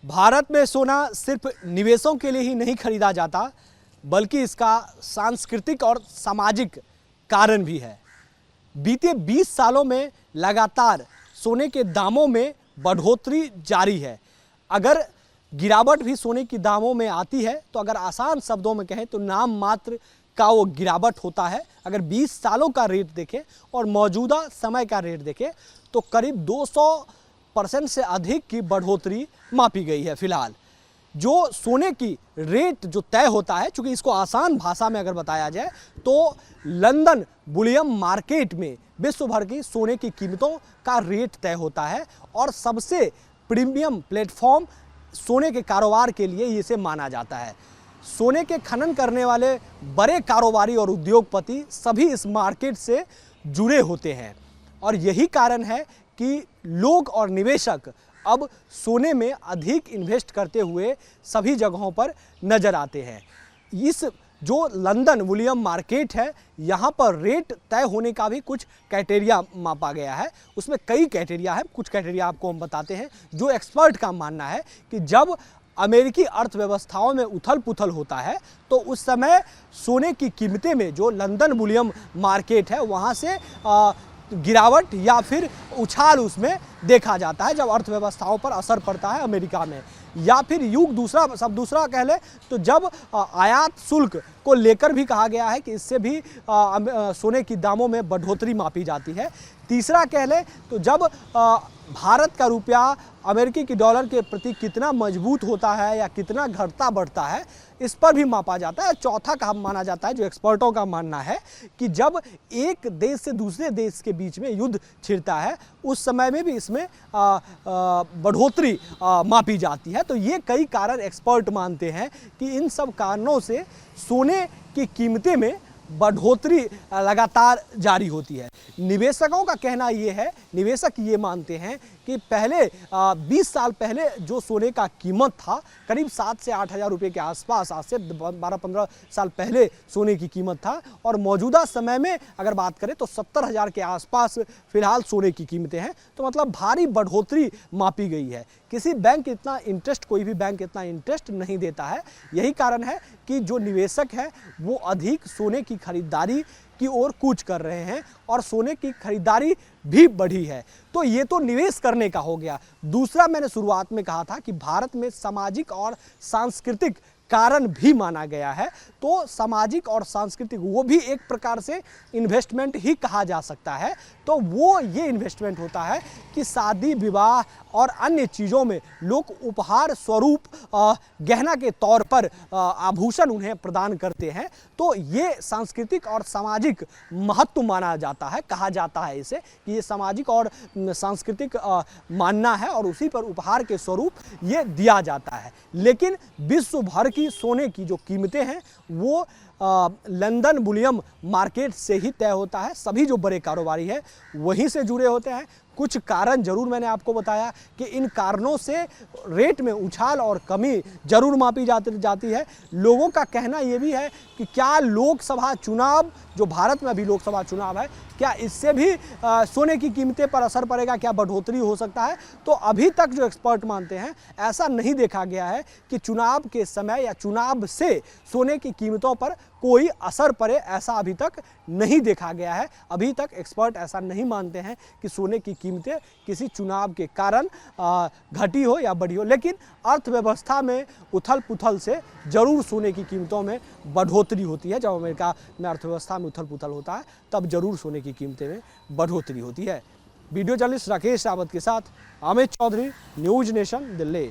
भारत में सोना सिर्फ निवेशों के लिए ही नहीं खरीदा जाता, बल्कि इसका सांस्कृतिक और सामाजिक कारण भी है। बीते 20 सालों में लगातार सोने के दामों में बढ़ोतरी जारी है। अगर गिरावट भी सोने के दामों में आती है तो अगर आसान शब्दों में कहें तो नाम मात्र का वो गिरावट होता है। अगर 20 सालों का रेट देखें और मौजूदा समय का रेट देखें तो करीब 200% से अधिक की बढ़ोतरी मापी गई है। फिलहाल जो सोने की रेट जो तय होता है, चूँकि इसको आसान भाषा में अगर बताया जाए तो लंदन बुलियन मार्केट में विश्व भर की सोने की कीमतों का रेट तय होता है और सबसे प्रीमियम प्लेटफॉर्म सोने के कारोबार के लिए इसे माना जाता है। सोने के खनन करने वाले बड़े कारोबारी और उद्योगपति सभी इस मार्केट से जुड़े होते हैं और यही कारण है कि लोग और निवेशक अब सोने में अधिक इन्वेस्ट करते हुए सभी जगहों पर नज़र आते हैं। इस जो लंदन बुलियन मार्केट है, यहाँ पर रेट तय होने का भी कुछ क्राइटेरिया मापा गया है। उसमें कई क्राइटेरिया है, कुछ क्राइटेरिया आपको हम बताते हैं। जो एक्सपर्ट का मानना है कि जब अमेरिकी अर्थव्यवस्थाओं में उथल पुथल होता है तो उस समय सोने की कीमतें में जो लंदन बुलियन मार्केट है वहाँ से गिरावट या फिर उछाल उसमें देखा जाता है जब अर्थव्यवस्थाओं पर असर पड़ता है अमेरिका में, या फिर दूसरा कह ले तो जब आयात शुल्क को लेकर भी कहा गया है कि इससे भी सोने की दामों में बढ़ोतरी मापी जाती है। तीसरा कह ले तो जब भारत का रुपया अमेरिकी की डॉलर के प्रति कितना मजबूत होता है या कितना घटता बढ़ता है, इस पर भी मापा जाता है। चौथा का माना जाता है, जो एक्सपर्टों का मानना है कि जब एक देश से दूसरे देश के बीच में युद्ध छिड़ता है उस समय में भी इसमें बढ़ोतरी मापी जाती है। तो ये कई कारण एक्सपर्ट मानते हैं कि इन सब कारणों से सोने की कीमतें में बढ़ोतरी लगातार जारी होती है। निवेशकों का कहना ये है, निवेशक ये मानते हैं कि पहले 20 साल पहले जो सोने का कीमत था करीब 7 से 8 हज़ार रुपये के आसपास, आज से 12-15 साल पहले सोने की कीमत था और मौजूदा समय में अगर बात करें तो 70 हज़ार के आसपास फिलहाल सोने की कीमतें हैं। तो मतलब भारी बढ़ोतरी मापी गई है। किसी बैंक इतना इंटरेस्ट, कोई भी बैंक इतना इंटरेस्ट नहीं देता है। यही कारण है कि जो निवेशक हैं वो अधिक सोने की खरीदारी की ओर कूच कर रहे हैं और सोने की खरीदारी भी बढ़ी है। तो ये तो निवेश करने का हो गया। दूसरा, मैंने शुरुआत में कहा था कि भारत में सामाजिक और सांस्कृतिक कारण भी माना गया है। तो सामाजिक और सांस्कृतिक वो भी एक प्रकार से इन्वेस्टमेंट ही कहा जा सकता है। तो वो ये इन्वेस्टमेंट होता है कि शादी विवाह और अन्य चीज़ों में लोग उपहार स्वरूप गहना के तौर पर आभूषण उन्हें प्रदान करते हैं। तो ये सांस्कृतिक और सामाजिक महत्व माना जाता है, कहा जाता है इसे कि ये सामाजिक और सांस्कृतिक मानना है और उसी पर उपहार के स्वरूप ये दिया जाता है। लेकिन विश्व भर की सोने की जो कीमतें हैं वो लंदन बुलियन मार्केट से ही तय होता है। सभी जो बड़े कारोबारी हैं वहीं से जुड़े होते हैं। कुछ कारण जरूर मैंने आपको बताया कि इन कारणों से रेट में उछाल और कमी जरूर मापी जाती है। लोगों का कहना ये भी है कि क्या लोकसभा चुनाव, जो भारत में अभी लोकसभा चुनाव है, क्या इससे भी सोने की कीमतें पर असर पड़ेगा, क्या बढ़ोतरी हो सकता है? तो अभी तक जो एक्सपर्ट मानते हैं ऐसा नहीं देखा गया है कि चुनाव के समय या चुनाव से सोने की कीमतों पर कोई असर पड़े, ऐसा अभी तक नहीं देखा गया है। अभी तक एक्सपर्ट ऐसा नहीं मानते हैं कि सोने की कीमतें किसी चुनाव के कारण घटी हो या बढ़ी हो। लेकिन अर्थव्यवस्था में उथल पुथल से जरूर सोने की कीमतों में बढ़ोतरी होती है। जब अमेरिका में अर्थव्यवस्था में उथल पुथल होता है तब जरूर सोने की कीमतें में बढ़ोतरी होती है। वीडियो जर्नलिस्ट राकेश रावत के साथ अमित चौधरी, न्यूज नेशन, दिल्ली।